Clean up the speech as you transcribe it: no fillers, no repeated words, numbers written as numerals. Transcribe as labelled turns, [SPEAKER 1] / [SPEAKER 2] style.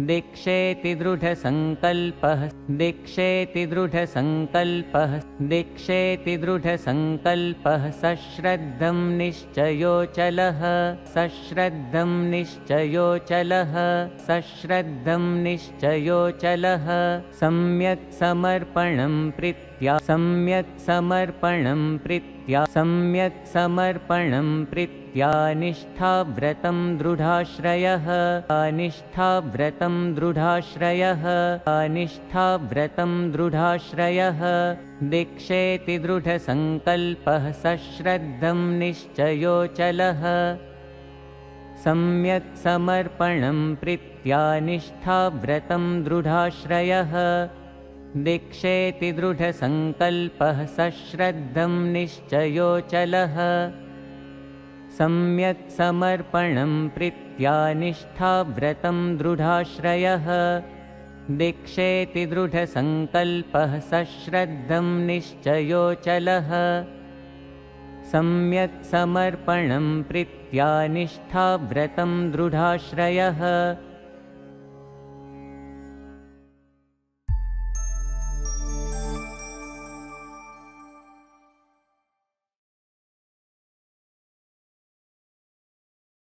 [SPEAKER 1] दीक्षेति दृढसङ्कल्पः दीक्षेति दृढसङ्कल्पः दीक्षेति दृढसङ्कल्पः सश्रद्धं निश्चयोचलः सश्रद्धं निश्चयोचलः सश्रद्धं निश्चयोचलः सम्यक् समर्पणं प्रीत्या सम्यक् समर्पणं प्रीत्या सम्यक् समर्पणं प्रीत्या निष्ठाव्रतं दृढाश्रयः निष्ठाव्रतं दृढाश्रयः निष्ठाव्रतं दृढाश्रयः दीक्षेति दृढसङ्कल्पः सश्रद्धं निश्चयोचलः सम्यक् समर्पणं प्रीत्या निष्ठाव्रतं दृढाश्रयः दीक्षेति दृढसङ्कल्पः सश्रद्धं निश्चयोचलः सम्यक् समर्पणं प्रीत्या निष्ठाव्रतं दृढाश्रयः दीक्षेति दृढसङ्कल्पः सश्रद्धं निश्चयोचलः सम्यक् समर्पणं प्रीत्या निष्ठाव्रतं दृढाश्रयः